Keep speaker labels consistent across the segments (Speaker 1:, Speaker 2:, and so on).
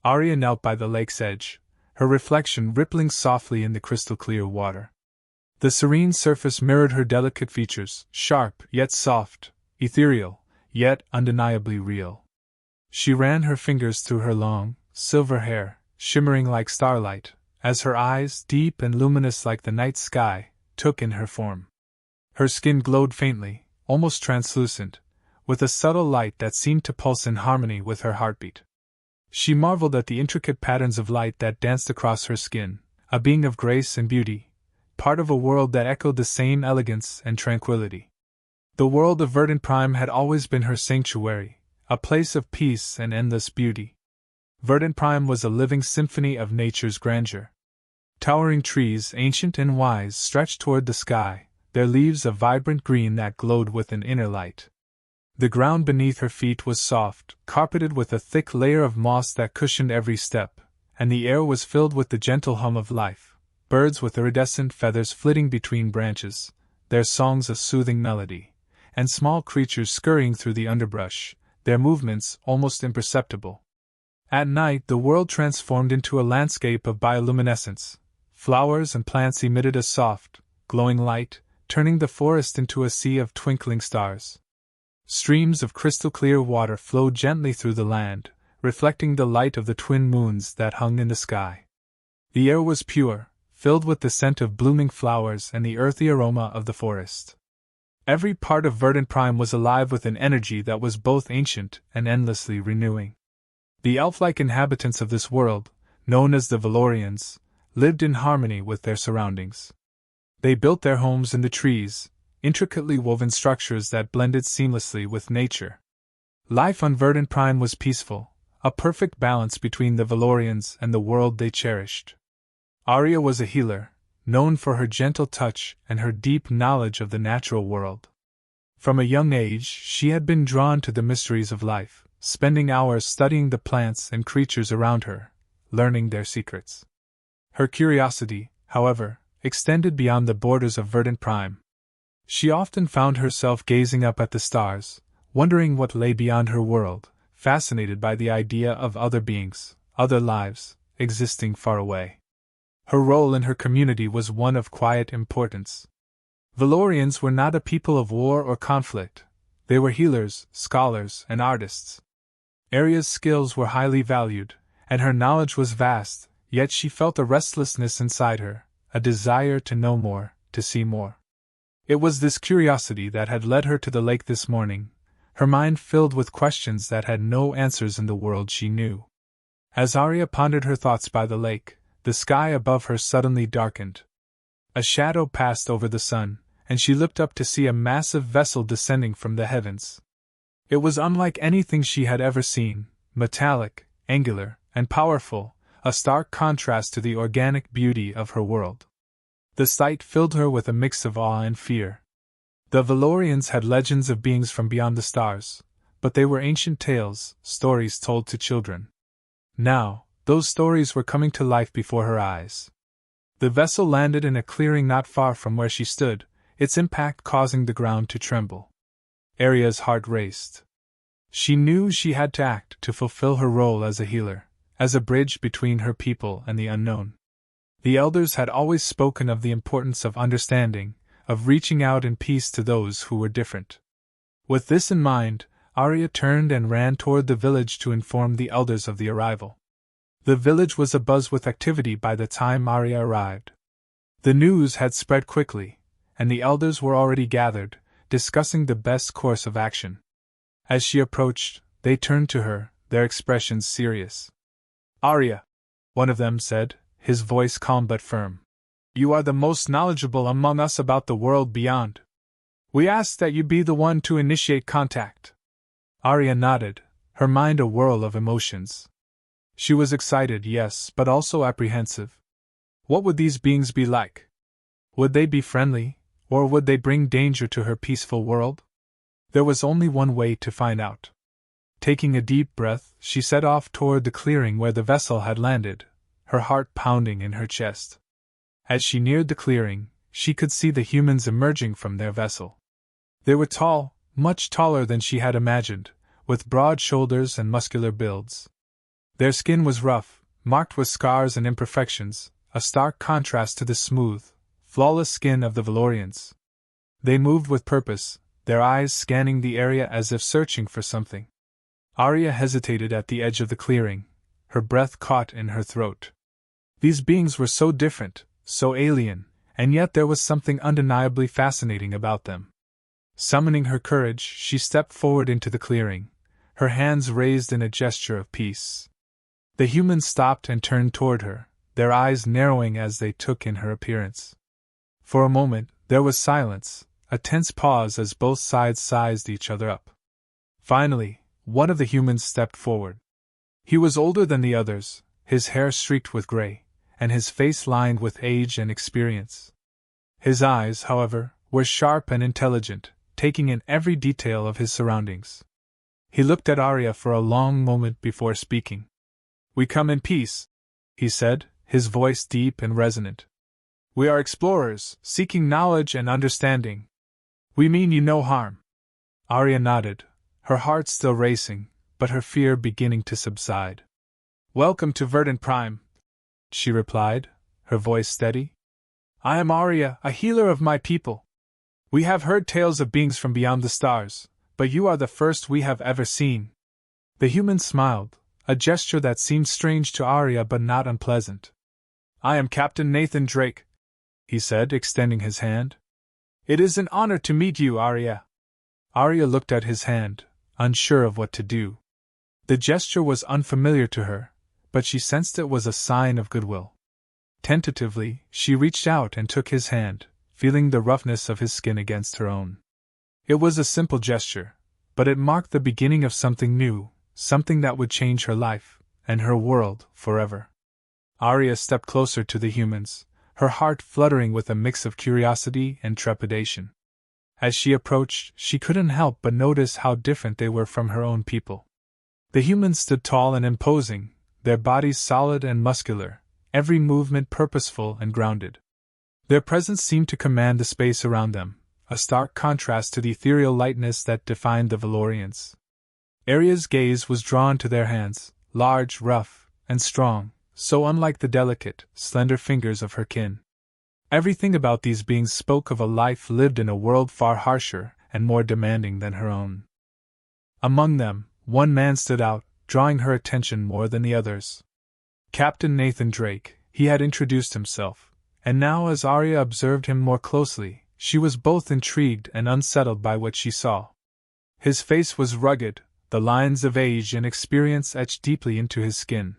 Speaker 1: Arya knelt by the lake's edge, her reflection rippling softly in the crystal-clear water. The serene surface mirrored her delicate features, sharp yet soft, ethereal, yet undeniably real. She ran her fingers through her long, silver hair, shimmering like starlight, as her eyes, deep and luminous like the night sky, took in her form. Her skin glowed faintly, almost translucent, with a subtle light that seemed to pulse in harmony with her heartbeat. She marveled at the intricate patterns of light that danced across her skin, a being of grace and beauty, part of a world that echoed the same elegance and tranquility. The world of Verdant Prime had always been her sanctuary, a place of peace and endless beauty. Verdant Prime was a living symphony of nature's grandeur. Towering trees, ancient and wise, stretched toward the sky, their leaves a vibrant green that glowed with an inner light. The ground beneath her feet was soft, carpeted with a thick layer of moss that cushioned every step, and the air was filled with the gentle hum of life, birds with iridescent feathers flitting between branches, their songs a soothing melody, and small creatures scurrying through the underbrush, their movements almost imperceptible. At night the world transformed into a landscape of bioluminescence. Flowers and plants emitted a soft, glowing light, turning the forest into a sea of twinkling stars. Streams of crystal-clear water flowed gently through the land, reflecting the light of the twin moons that hung in the sky. The air was pure, filled with the scent of blooming flowers and the earthy aroma of the forest. Every part of Verdant Prime was alive with an energy that was both ancient and endlessly renewing. The elf-like inhabitants of this world, known as the Valorians, lived in harmony with their surroundings. They built their homes in the trees, intricately woven structures that blended seamlessly with nature. Life on Verdant Prime was peaceful, a perfect balance between the Valorians and the world they cherished. Arya was a healer, known for her gentle touch and her deep knowledge of the natural world. From a young age, she had been drawn to the mysteries of life, spending hours studying the plants and creatures around her, learning their secrets. Her curiosity, however, extended beyond the borders of Verdant Prime. She often found herself gazing up at the stars, wondering what lay beyond her world, fascinated by the idea of other beings, other lives, existing far away. Her role in her community was one of quiet importance. Valorians were not a people of war or conflict. They were healers, scholars, and artists. Arya's skills were highly valued, and her knowledge was vast, yet she felt a restlessness inside her, a desire to know more, to see more. It was this curiosity that had led her to the lake this morning, her mind filled with questions that had no answers in the world she knew. As Arya pondered her thoughts by the lake, the sky above her suddenly darkened. A shadow passed over the sun, and she looked up to see a massive vessel descending from the heavens. It was unlike anything she had ever seen, metallic, angular, and powerful, a stark contrast to the organic beauty of her world. The sight filled her with a mix of awe and fear. The Valorians had legends of beings from beyond the stars, but they were ancient tales, stories told to children. Now, those stories were coming to life before her eyes. The vessel landed in a clearing not far from where she stood, its impact causing the ground to tremble. Arya's heart raced. She knew she had to act to fulfill her role as a healer, as a bridge between her people and the unknown. The elders had always spoken of the importance of understanding, of reaching out in peace to those who were different. With this in mind, Arya turned and ran toward the village to inform the elders of the arrival. The village was abuzz with activity by the time Arya arrived. The news had spread quickly, and the elders were already gathered, discussing the best course of action. As she approached, they turned to her, their expressions serious. "Arya," one of them said, his voice calm but firm, "you are the most knowledgeable among us about the world beyond. We ask that you be the one to initiate contact." Arya nodded, her mind a whirl of emotions. She was excited, yes, but also apprehensive. What would these beings be like? Would they be friendly, or would they bring danger to her peaceful world? There was only one way to find out. Taking a deep breath, she set off toward the clearing where the vessel had landed, her heart pounding in her chest. As she neared the clearing, she could see the humans emerging from their vessel. They were tall, much taller than she had imagined, with broad shoulders and muscular builds. Their skin was rough, marked with scars and imperfections, a stark contrast to the smooth, flawless skin of the Valorians. They moved with purpose, their eyes scanning the area as if searching for something. Arya hesitated at the edge of the clearing, her breath caught in her throat. These beings were so different, so alien, and yet there was something undeniably fascinating about them. Summoning her courage, she stepped forward into the clearing, her hands raised in a gesture of peace. The humans stopped and turned toward her, their eyes narrowing as they took in her appearance. For a moment, there was silence, a tense pause as both sides sized each other up. Finally, one of the humans stepped forward. He was older than the others, his hair streaked with gray, and his face lined with age and experience. His eyes, however, were sharp and intelligent, taking in every detail of his surroundings. He looked at Arya for a long moment before speaking. "We come in peace," he said, his voice deep and resonant. "We are explorers, seeking knowledge and understanding. We mean you no harm." Arya nodded, her heart still racing, but her fear beginning to subside. "Welcome to Verdant Prime," she replied, her voice steady. "I am Arya, a healer of my people. We have heard tales of beings from beyond the stars, but you are the first we have ever seen." The human smiled, a gesture that seemed strange to Arya but not unpleasant. "I am Captain Nathan Drake," he said, extending his hand. "It is an honor to meet you, Arya." Arya looked at his hand, unsure of what to do. The gesture was unfamiliar to her, but she sensed it was a sign of goodwill. Tentatively, she reached out and took his hand, feeling the roughness of his skin against her own. It was a simple gesture, but it marked the beginning of something new, something that would change her life, and her world, forever. Arya stepped closer to the humans, her heart fluttering with a mix of curiosity and trepidation. As she approached, she couldn't help but notice how different they were from her own people. The humans stood tall and imposing, their bodies solid and muscular, every movement purposeful and grounded. Their presence seemed to command the space around them, a stark contrast to the ethereal lightness that defined the Valorians. Arya's gaze was drawn to their hands, large, rough, and strong, so unlike the delicate, slender fingers of her kin. Everything about these beings spoke of a life lived in a world far harsher and more demanding than her own. Among them, one man stood out, drawing her attention more than the others. Captain Nathan Drake, he had introduced himself, and now as Arya observed him more closely, she was both intrigued and unsettled by what she saw. His face was rugged, the lines of age and experience etched deeply into his skin.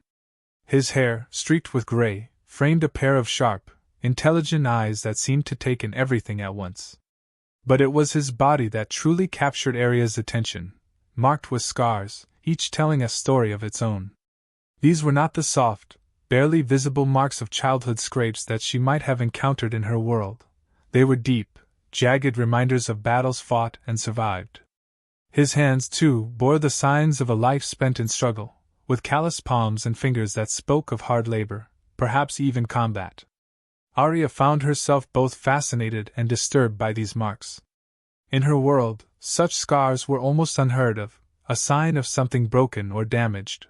Speaker 1: His hair, streaked with gray, framed a pair of sharp, intelligent eyes that seemed to take in everything at once. But it was his body that truly captured Arya's attention, marked with scars, each telling a story of its own. These were not the soft, barely visible marks of childhood scrapes that she might have encountered in her world. They were deep, jagged reminders of battles fought and survived. His hands, too, bore the signs of a life spent in struggle, with calloused palms and fingers that spoke of hard labor, perhaps even combat. Arya found herself both fascinated and disturbed by these marks. In her world, such scars were almost unheard of, a sign of something broken or damaged.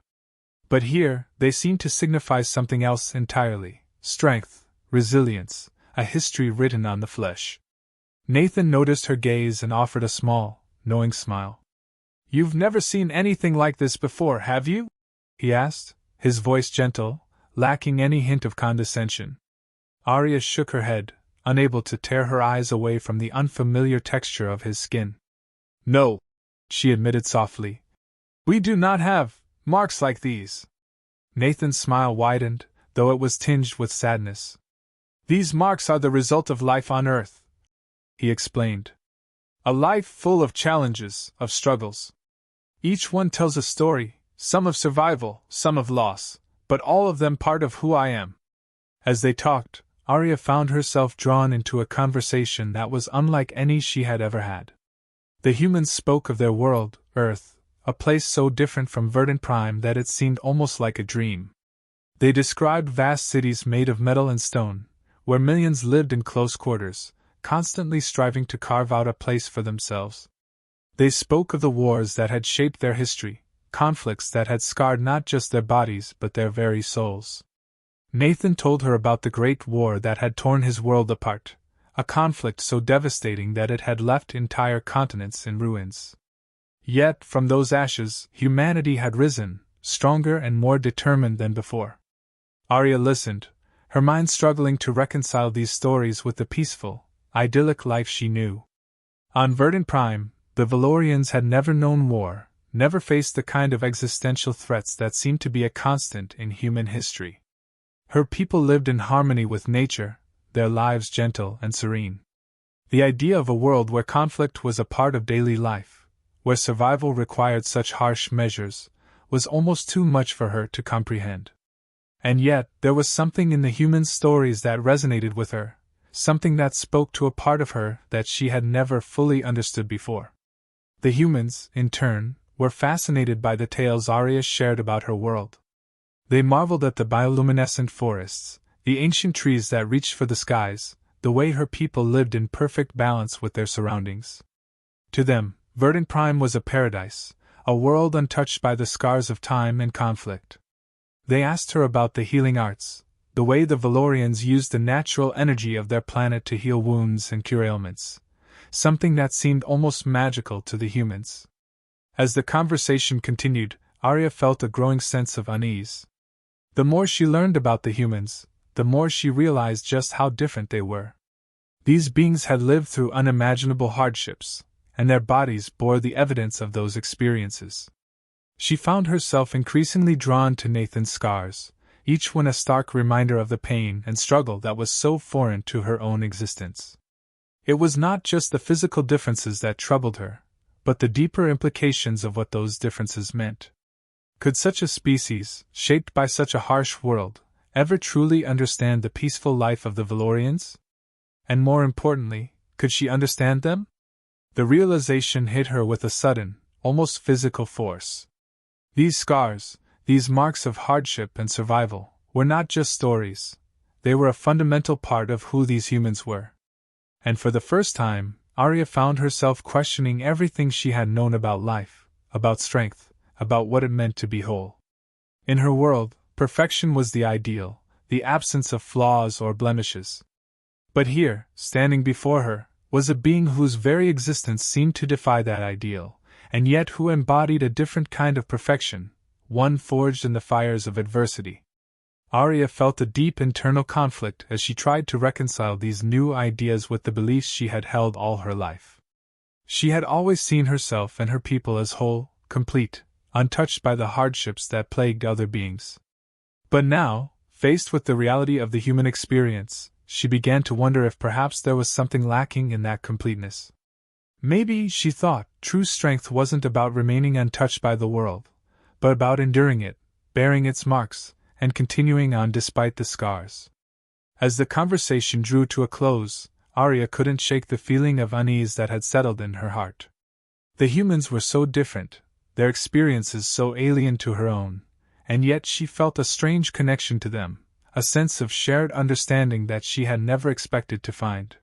Speaker 1: But here, they seemed to signify something else entirely: strength, resilience, a history written on the flesh. Nathan noticed her gaze and offered a small, knowing smile. "You've never seen anything like this before, have you?" he asked, his voice gentle, lacking any hint of condescension. Arya shook her head, unable to tear her eyes away from the unfamiliar texture of his skin. "No," she admitted softly. "We do not have marks like these." Nathan's smile widened, though it was tinged with sadness. "These marks are the result of life on Earth," he explained. "A life full of challenges, of struggles. Each one tells a story, some of survival, some of loss, but all of them part of who I am." As they talked, Arya found herself drawn into a conversation that was unlike any she had ever had. The humans spoke of their world, Earth, a place so different from Verdant Prime that it seemed almost like a dream. They described vast cities made of metal and stone, where millions lived in close quarters, constantly striving to carve out a place for themselves. They spoke of the wars that had shaped their history, conflicts that had scarred not just their bodies but their very souls. Nathan told her about the Great War that had torn his world apart, a conflict so devastating that it had left entire continents in ruins. Yet, from those ashes, humanity had risen, stronger and more determined than before. Arya listened, her mind struggling to reconcile these stories with the peaceful, idyllic life she knew. On Verdant Prime, the Valorians had never known war, never faced the kind of existential threats that seemed to be a constant in human history. Her people lived in harmony with nature, their lives gentle and serene. The idea of a world where conflict was a part of daily life, where survival required such harsh measures, was almost too much for her to comprehend. And yet, there was something in the human stories that resonated with her, something that spoke to a part of her that she had never fully understood before. The humans, in turn, were fascinated by the tales Arya shared about her world. They marveled at the bioluminescent forests, the ancient trees that reached for the skies, the way her people lived in perfect balance with their surroundings. To them, Verdant Prime was a paradise, a world untouched by the scars of time and conflict. They asked her about the healing arts, the way the Valorians used the natural energy of their planet to heal wounds and cure ailments, something that seemed almost magical to the humans. As the conversation continued, Arya felt a growing sense of unease. The more she learned about the humans, the more she realized just how different they were. These beings had lived through unimaginable hardships, and their bodies bore the evidence of those experiences. She found herself increasingly drawn to Nathan's scars, each one a stark reminder of the pain and struggle that was so foreign to her own existence. It was not just the physical differences that troubled her, but the deeper implications of what those differences meant. Could such a species, shaped by such a harsh world, ever truly understand the peaceful life of the Valorians? And more importantly, could she understand them? The realization hit her with a sudden, almost physical force. These scars, these marks of hardship and survival, were not just stories, they were a fundamental part of who these humans were. And for the first time, Arya found herself questioning everything she had known about life, about strength, about what it meant to be whole. In her world, perfection was the ideal, the absence of flaws or blemishes. But here, standing before her, was a being whose very existence seemed to defy that ideal, and yet who embodied a different kind of perfection, one forged in the fires of adversity. Arya felt a deep internal conflict as she tried to reconcile these new ideas with the beliefs she had held all her life. She had always seen herself and her people as whole, complete, untouched by the hardships that plagued other beings. But now, faced with the reality of the human experience, she began to wonder if perhaps there was something lacking in that completeness. Maybe, she thought, true strength wasn't about remaining untouched by the world, but about enduring it, bearing its marks, and continuing on despite the scars. As the conversation drew to a close, Arya couldn't shake the feeling of unease that had settled in her heart. The humans were so different, their experiences so alien to her own, and yet she felt a strange connection to them, a sense of shared understanding that she had never expected to find.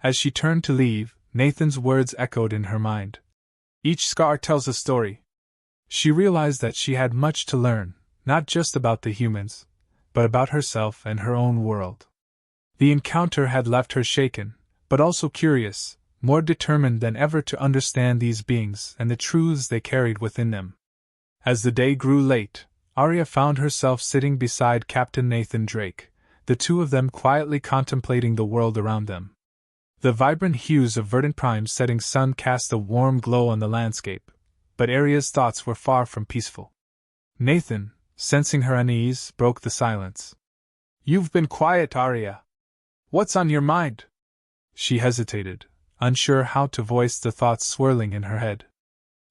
Speaker 1: As she turned to leave, Nathan's words echoed in her mind. Each scar tells a story. She realized that she had much to learn, not just about the humans, but about herself and her own world. The encounter had left her shaken, but also curious, more determined than ever to understand these beings and the truths they carried within them. As the day grew late, Arya found herself sitting beside Captain Nathan Drake, the two of them quietly contemplating the world around them. The vibrant hues of Verdant Prime's setting sun cast a warm glow on the landscape, but Arya's thoughts were far from peaceful. Nathan, sensing her unease, broke the silence. "You've been quiet, Arya. What's on your mind?" She hesitated, unsure how to voice the thoughts swirling in her head.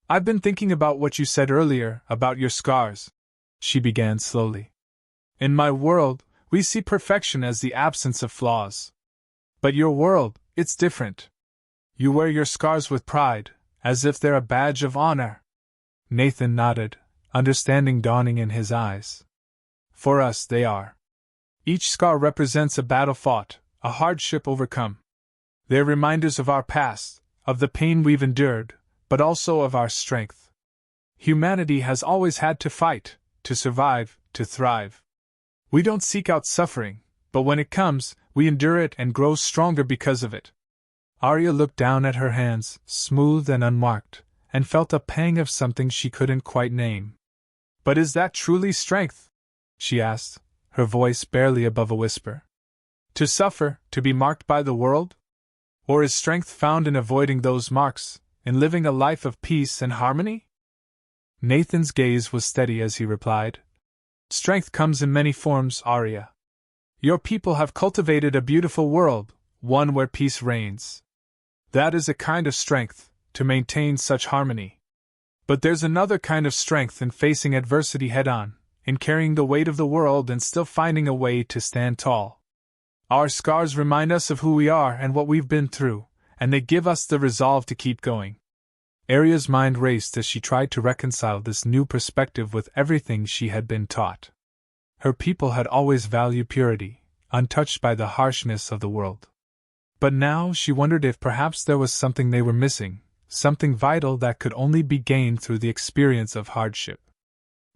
Speaker 1: "I've been thinking about what you said earlier, about your scars," she began slowly. "In my world, we see perfection as the absence of flaws. But your world, it's different. You wear your scars with pride, as if they're a badge of honor." Nathan nodded, understanding dawning in his eyes. "For us, they are. Each scar represents a battle fought, a hardship overcome. They're reminders of our past, of the pain we've endured, but also of our strength. Humanity has always had to fight, to survive, to thrive. We don't seek out suffering, but when it comes, we endure it and grow stronger because of it. Arya looked down at her hands, smooth and unmarked, and felt a pang of something she couldn't quite name. But is that truly strength? She asked, her voice barely above a whisper. To suffer, to be marked by the world? Or is strength found in avoiding those marks, in living a life of peace and harmony? Nathan's gaze was steady as he replied. Strength comes in many forms, Arya. Your people have cultivated a beautiful world, one where peace reigns. That is a kind of strength, to maintain such harmony. But there's another kind of strength in facing adversity head-on, in carrying the weight of the world and still finding a way to stand tall. Our scars remind us of who we are and what we've been through, and they give us the resolve to keep going. Arya's mind raced as she tried to reconcile this new perspective with everything she had been taught. Her people had always valued purity, untouched by the harshness of the world. But now she wondered if perhaps there was something they were missing, something vital that could only be gained through the experience of hardship.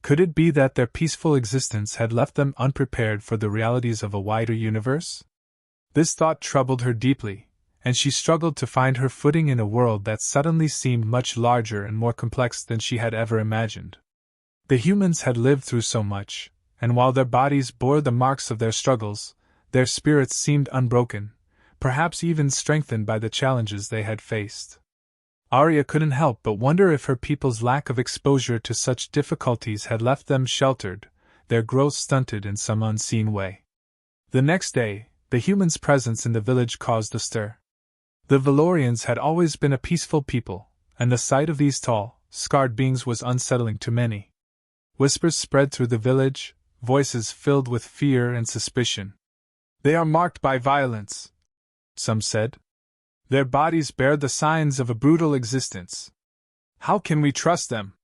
Speaker 1: Could it be that their peaceful existence had left them unprepared for the realities of a wider universe? This thought troubled her deeply, and she struggled to find her footing in a world that suddenly seemed much larger and more complex than she had ever imagined. The humans had lived through so much, and while their bodies bore the marks of their struggles, their spirits seemed unbroken, perhaps even strengthened by the challenges they had faced. Arya couldn't help but wonder if her people's lack of exposure to such difficulties had left them sheltered, their growth stunted in some unseen way. The next day, the humans' presence in the village caused a stir. The Valorians had always been a peaceful people, and the sight of these tall, scarred beings was unsettling to many. Whispers spread through the village, voices filled with fear and suspicion. They are marked by violence, some said. Their bodies bear the signs of a brutal existence. How can we trust them?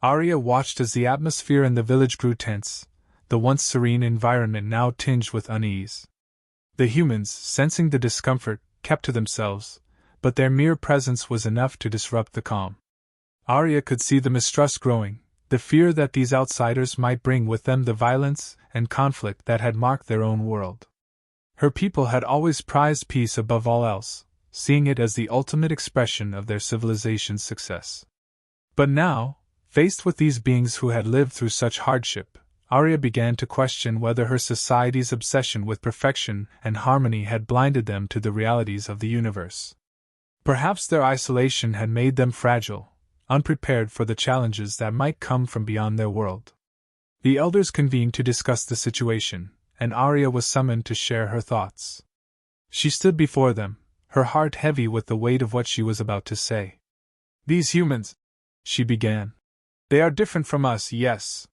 Speaker 1: Arya watched as the atmosphere in the village grew tense, the once serene environment now tinged with unease. The humans, sensing the discomfort, kept to themselves, but their mere presence was enough to disrupt the calm. Arya could see the mistrust growing, the fear that these outsiders might bring with them the violence and conflict that had marked their own world. Her people had always prized peace above all else, seeing it as the ultimate expression of their civilization's success. But now, faced with these beings who had lived through such hardship, Arya began to question whether her society's obsession with perfection and harmony had blinded them to the realities of the universe. Perhaps their isolation had made them fragile, unprepared for the challenges that might come from beyond their world. The elders convened to discuss the situation, and Arya was summoned to share her thoughts. She stood before them, her heart heavy with the weight of what she was about to say. These humans, she began. They are different from us, yes.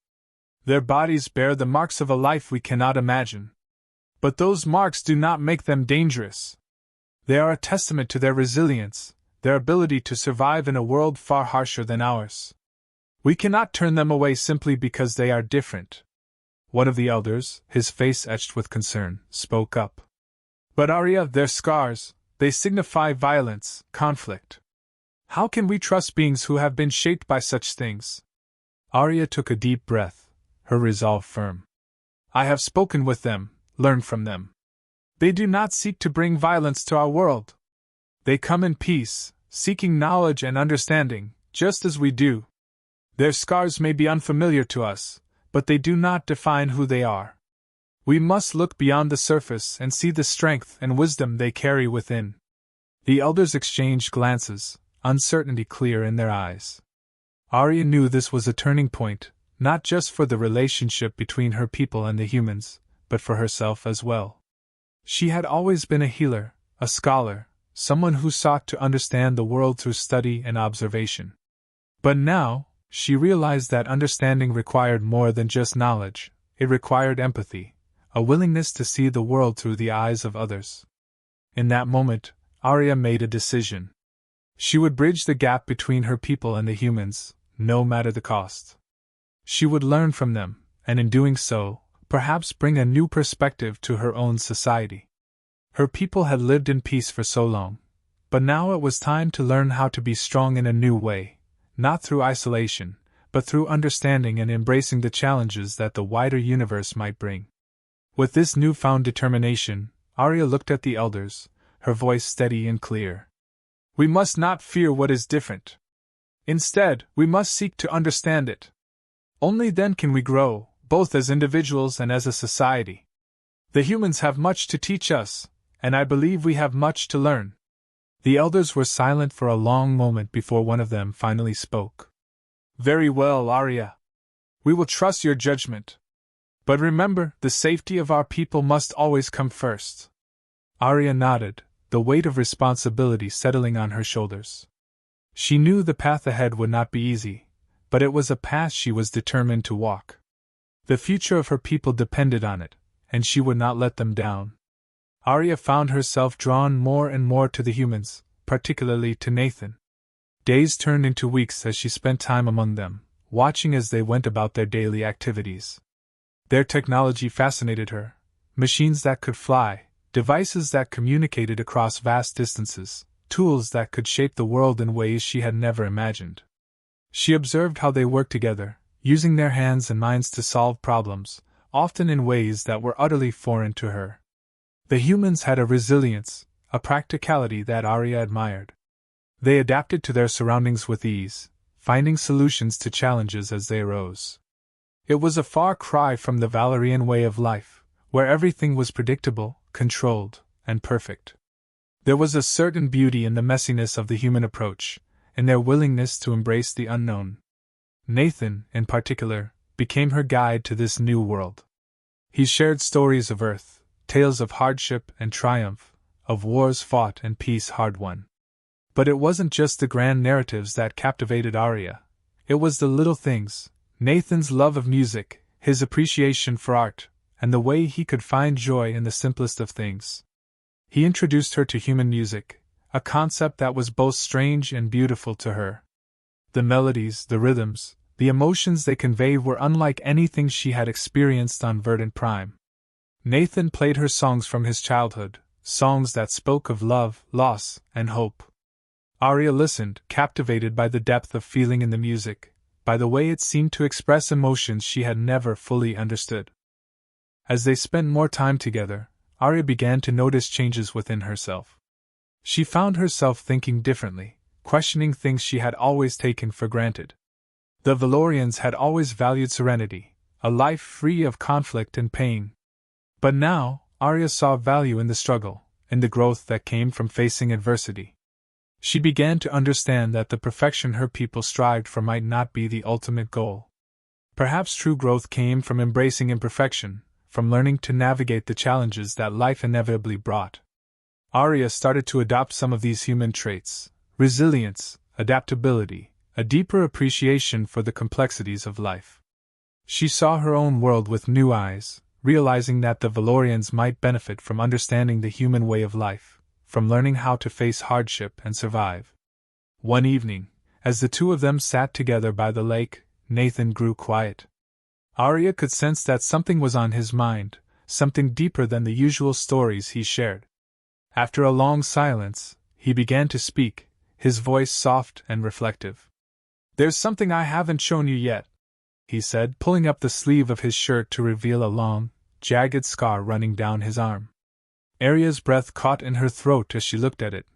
Speaker 1: Their bodies bear the marks of a life we cannot imagine. But those marks do not make them dangerous. They are a testament to their resilience, their ability to survive in a world far harsher than ours. We cannot turn them away simply because they are different. One of the elders, his face etched with concern, spoke up. But Arya, their scars, they signify violence, conflict. How can we trust beings who have been shaped by such things? Arya took a deep breath, her resolve firm. I have spoken with them, learned from them. They do not seek to bring violence to our world. They come in peace, seeking knowledge and understanding, just as we do. Their scars may be unfamiliar to us, but they do not define who they are. We must look beyond the surface and see the strength and wisdom they carry within. The elders exchanged glances, uncertainty clear in their eyes. Arya knew this was a turning point, not just for the relationship between her people and the humans, but for herself as well. She had always been a healer, a scholar, someone who sought to understand the world through study and observation. But now, she realized that understanding required more than just knowledge, it required empathy, a willingness to see the world through the eyes of others. In that moment, Arya made a decision. She would bridge the gap between her people and the humans, no matter the cost. She would learn from them, and in doing so, perhaps bring a new perspective to her own society. Her people had lived in peace for so long, but now it was time to learn how to be strong in a new way, not through isolation, but through understanding and embracing the challenges that the wider universe might bring. With this newfound determination, Arya looked at the elders, her voice steady and clear. We must not fear what is different. Instead, we must seek to understand it. Only then can we grow, both as individuals and as a society. The humans have much to teach us, and I believe we have much to learn. The elders were silent for a long moment before one of them finally spoke. Very well, Arya. We will trust your judgment. But remember, the safety of our people must always come first. Arya nodded, the weight of responsibility settling on her shoulders. She knew the path ahead would not be easy, but it was a path she was determined to walk. The future of her people depended on it, and she would not let them down. Arya found herself drawn more and more to the humans, particularly to Nathan. Days turned into weeks as she spent time among them, watching as they went about their daily activities. Their technology fascinated her: machines that could fly, devices that communicated across vast distances, tools that could shape the world in ways she had never imagined. She observed how they worked together, using their hands and minds to solve problems, often in ways that were utterly foreign to her. The humans had a resilience, a practicality that Arya admired. They adapted to their surroundings with ease, finding solutions to challenges as they arose. It was a far cry from the Valerian way of life, where everything was predictable, controlled, and perfect. There was a certain beauty in the messiness of the human approach, in their willingness to embrace the unknown. Nathan, in particular, became her guide to this new world. He shared stories of Earth, tales of hardship and triumph, of wars fought and peace hard won. But it wasn't just the grand narratives that captivated Arya. It was the little things: Nathan's love of music, his appreciation for art, and the way he could find joy in the simplest of things. He introduced her to human music, a concept that was both strange and beautiful to her. The melodies, the rhythms, the emotions they conveyed were unlike anything she had experienced on Verdant Prime. Nathan played her songs from his childhood, songs that spoke of love, loss, and hope. Arya listened, captivated by the depth of feeling in the music, by the way it seemed to express emotions she had never fully understood. As they spent more time together, Arya began to notice changes within herself. She found herself thinking differently, questioning things she had always taken for granted. The Valorians had always valued serenity, a life free of conflict and pain. But now, Arya saw value in the struggle, in the growth that came from facing adversity. She began to understand that the perfection her people strived for might not be the ultimate goal. Perhaps true growth came from embracing imperfection, from learning to navigate the challenges that life inevitably brought. Arya started to adopt some of these human traits: resilience, adaptability, a deeper appreciation for the complexities of life. She saw her own world with new eyes, realizing that the Valorians might benefit from understanding the human way of life, from learning how to face hardship and survive. One evening, as the two of them sat together by the lake, Nathan grew quiet. Arya could sense that something was on his mind, something deeper than the usual stories he shared. After a long silence, he began to speak, his voice soft and reflective. "There's something I haven't shown you yet," he said, pulling up the sleeve of his shirt to reveal a long, jagged scar running down his arm. Arya's breath caught in her throat as she looked at it,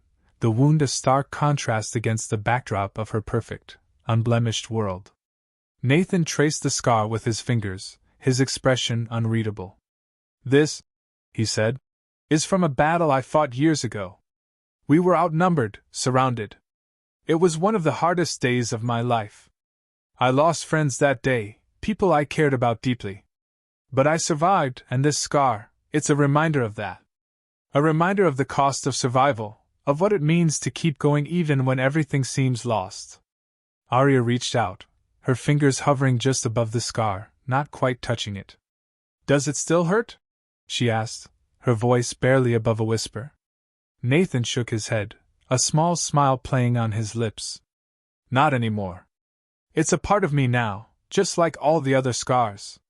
Speaker 1: the wound a stark contrast against the backdrop of her perfect, unblemished world. Nathan traced the scar with his fingers, his expression unreadable. "This," he said, "is from a battle I fought years ago. We were outnumbered, surrounded. It was one of the hardest days of my life. I lost friends that day, people I cared about deeply. But I survived, and this scar, it's a reminder of that. A reminder of the cost of survival, of what it means to keep going even when everything seems lost." Arya reached out, her fingers hovering just above the scar, not quite touching it. "Does it still hurt?" she asked, her voice barely above a whisper. Nathan shook his head, a small smile playing on his lips. "Not anymore. It's a part of me now, just like all the other scars.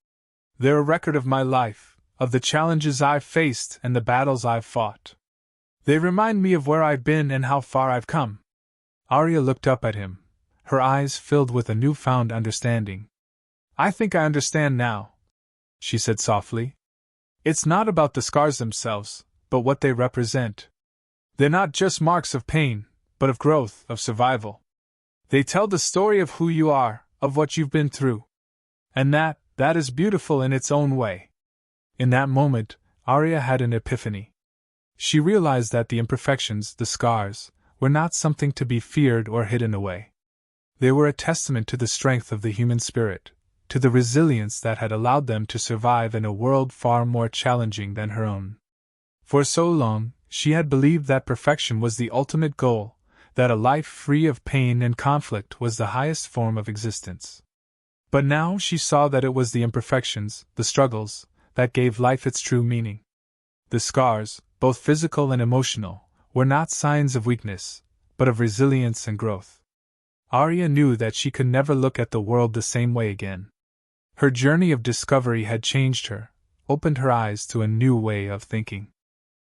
Speaker 1: They're a record of my life, of the challenges I've faced and the battles I've fought. They remind me of where I've been and how far I've come." Arya looked up at him, her eyes filled with a newfound understanding. "I think I understand now," she said softly. "It's not about the scars themselves, but what they represent. They're not just marks of pain, but of growth, of survival. They tell the story of who you are, of what you've been through. And that is beautiful in its own way." In that moment, Arya had an epiphany. She realized that the imperfections, the scars, were not something to be feared or hidden away. They were a testament to the strength of the human spirit, to the resilience that had allowed them to survive in a world far more challenging than her own. For so long, she had believed that perfection was the ultimate goal, that a life free of pain and conflict was the highest form of existence. But now she saw that it was the imperfections, the struggles, that gave life its true meaning. The scars, both physical and emotional, were not signs of weakness, but of resilience and growth. Arya knew that she could never look at the world the same way again. Her journey of discovery had changed her, opened her eyes to a new way of thinking.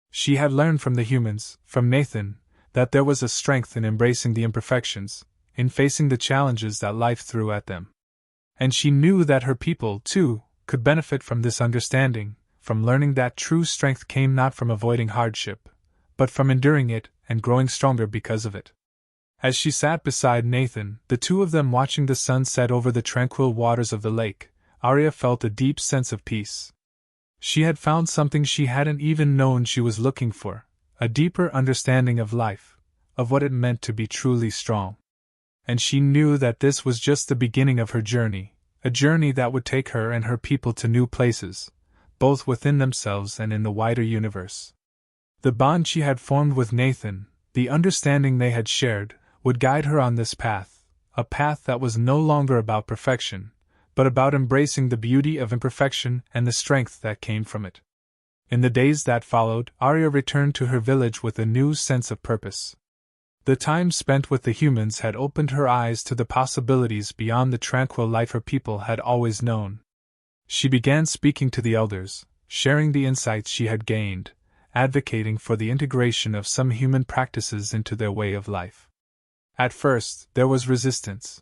Speaker 1: She had learned from the humans, from Nathan, that there was a strength in embracing the imperfections, in facing the challenges that life threw at them. And she knew that her people, too, could benefit from this understanding, from learning that true strength came not from avoiding hardship, but from enduring it and growing stronger because of it. As she sat beside Nathan, the two of them watching the sun set over the tranquil waters of the lake, Arya felt a deep sense of peace. She had found something she hadn't even known she was looking for, a deeper understanding of life, of what it meant to be truly strong. And she knew that this was just the beginning of her journey, a journey that would take her and her people to new places, both within themselves and in the wider universe. The bond she had formed with Nathan, the understanding they had shared, would guide her on this path, a path that was no longer about perfection, but about embracing the beauty of imperfection and the strength that came from it. In the days that followed, Arya returned to her village with a new sense of purpose. The time spent with the humans had opened her eyes to the possibilities beyond the tranquil life her people had always known. She began speaking to the elders, sharing the insights she had gained, advocating for the integration of some human practices into their way of life. At first, there was resistance.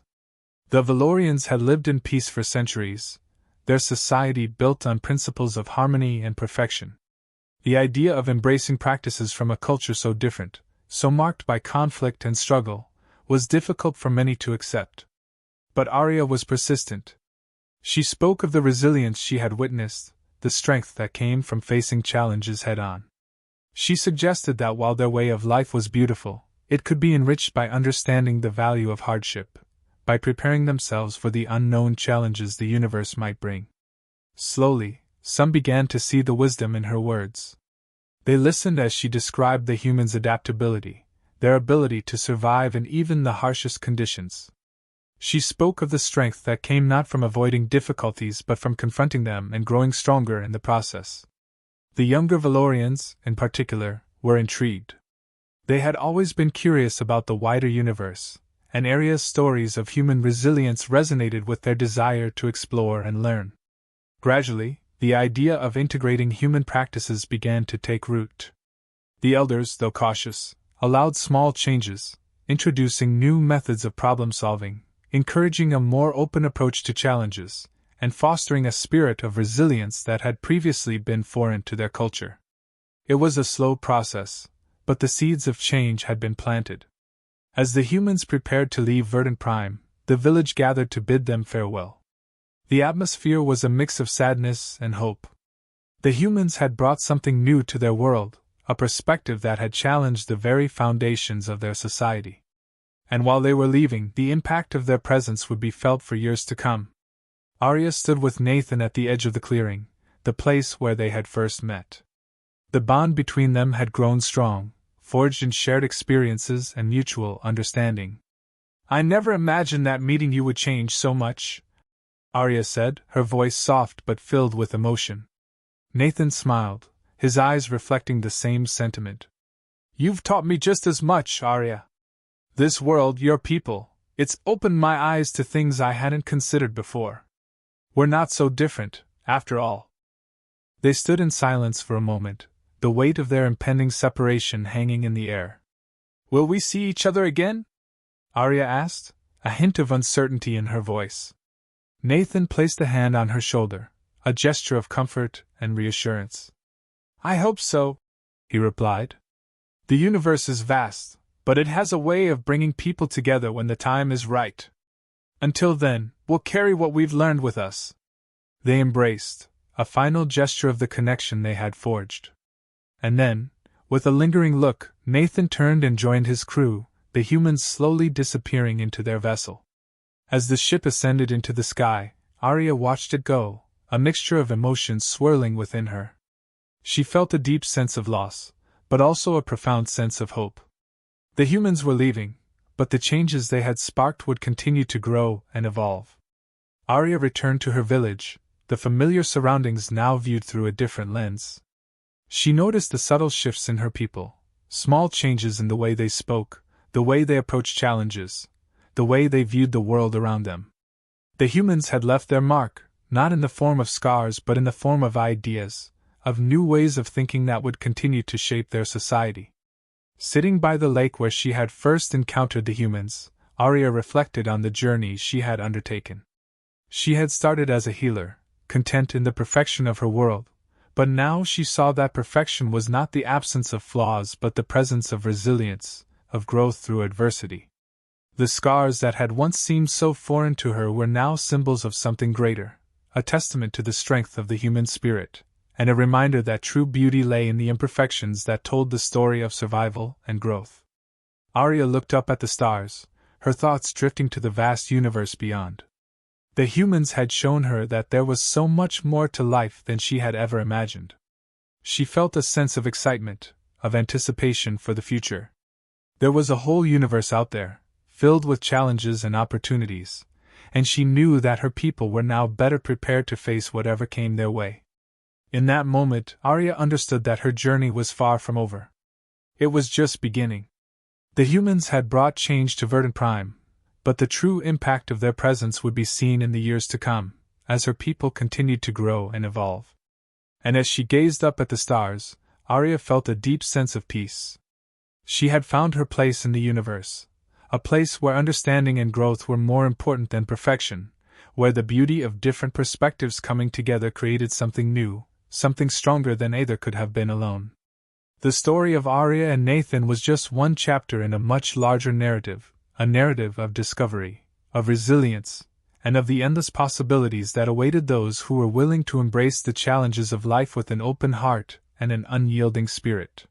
Speaker 1: The Valorians had lived in peace for centuries, their society built on principles of harmony and perfection. The idea of embracing practices from a culture so different, so marked by conflict and struggle, was difficult for many to accept. But Arya was persistent. She spoke of the resilience she had witnessed, the strength that came from facing challenges head-on. She suggested that while their way of life was beautiful, it could be enriched by understanding the value of hardship, by preparing themselves for the unknown challenges the universe might bring. Slowly, some began to see the wisdom in her words. They listened as she described the humans' adaptability, their ability to survive in even the harshest conditions. She spoke of the strength that came not from avoiding difficulties but from confronting them and growing stronger in the process. The younger Valorians, in particular, were intrigued. They had always been curious about the wider universe, and Arya's stories of human resilience resonated with their desire to explore and learn. Gradually, the idea of integrating human practices began to take root. The elders, though cautious, allowed small changes, introducing new methods of problem-solving, encouraging a more open approach to challenges, and fostering a spirit of resilience that had previously been foreign to their culture. It was a slow process, but the seeds of change had been planted. As the humans prepared to leave Verdant Prime, the village gathered to bid them farewell. The atmosphere was a mix of sadness and hope. The humans had brought something new to their world, a perspective that had challenged the very foundations of their society. And while they were leaving, the impact of their presence would be felt for years to come. Arya stood with Nathan at the edge of the clearing, the place where they had first met. The bond between them had grown strong, forged in shared experiences and mutual understanding. "I never imagined that meeting you would change so much," Arya said, her voice soft but filled with emotion. Nathan smiled, his eyes reflecting the same sentiment. "You've taught me just as much, Arya. This world, your people, it's opened my eyes to things I hadn't considered before. We're not so different, after all." They stood in silence for a moment, the weight of their impending separation hanging in the air. "Will we see each other again?" Arya asked, a hint of uncertainty in her voice. Nathan placed a hand on her shoulder, a gesture of comfort and reassurance. "I hope so," he replied. "The universe is vast, but it has a way of bringing people together when the time is right. Until then, we'll carry what we've learned with us." They embraced, a final gesture of the connection they had forged. And then, with a lingering look, Nathan turned and joined his crew, the humans slowly disappearing into their vessel. As the ship ascended into the sky, Arya watched it go, a mixture of emotions swirling within her. She felt a deep sense of loss, but also a profound sense of hope. The humans were leaving, but the changes they had sparked would continue to grow and evolve. Arya returned to her village, the familiar surroundings now viewed through a different lens. She noticed the subtle shifts in her people, small changes in the way they spoke, the way they approached challenges, the way they viewed the world around them. The humans had left their mark, not in the form of scars but in the form of ideas, of new ways of thinking that would continue to shape their society. Sitting by the lake where she had first encountered the humans, Arya reflected on the journey she had undertaken. She had started as a healer, content in the perfection of her world, but now she saw that perfection was not the absence of flaws but the presence of resilience, of growth through adversity. The scars that had once seemed so foreign to her were now symbols of something greater, a testament to the strength of the human spirit, and a reminder that true beauty lay in the imperfections that told the story of survival and growth. Arya looked up at the stars, her thoughts drifting to the vast universe beyond. The humans had shown her that there was so much more to life than she had ever imagined. She felt a sense of excitement, of anticipation for the future. There was a whole universe out there, filled with challenges and opportunities, and she knew that her people were now better prepared to face whatever came their way. In that moment, Arya understood that her journey was far from over. It was just beginning. The humans had brought change to Verdant Prime, but the true impact of their presence would be seen in the years to come, as her people continued to grow and evolve. And as she gazed up at the stars, Arya felt a deep sense of peace. She had found her place in the universe, a place where understanding and growth were more important than perfection, where the beauty of different perspectives coming together created something new, something stronger than either could have been alone. The story of Arya and Nathan was just one chapter in a much larger narrative, a narrative of discovery, of resilience, and of the endless possibilities that awaited those who were willing to embrace the challenges of life with an open heart and an unyielding spirit.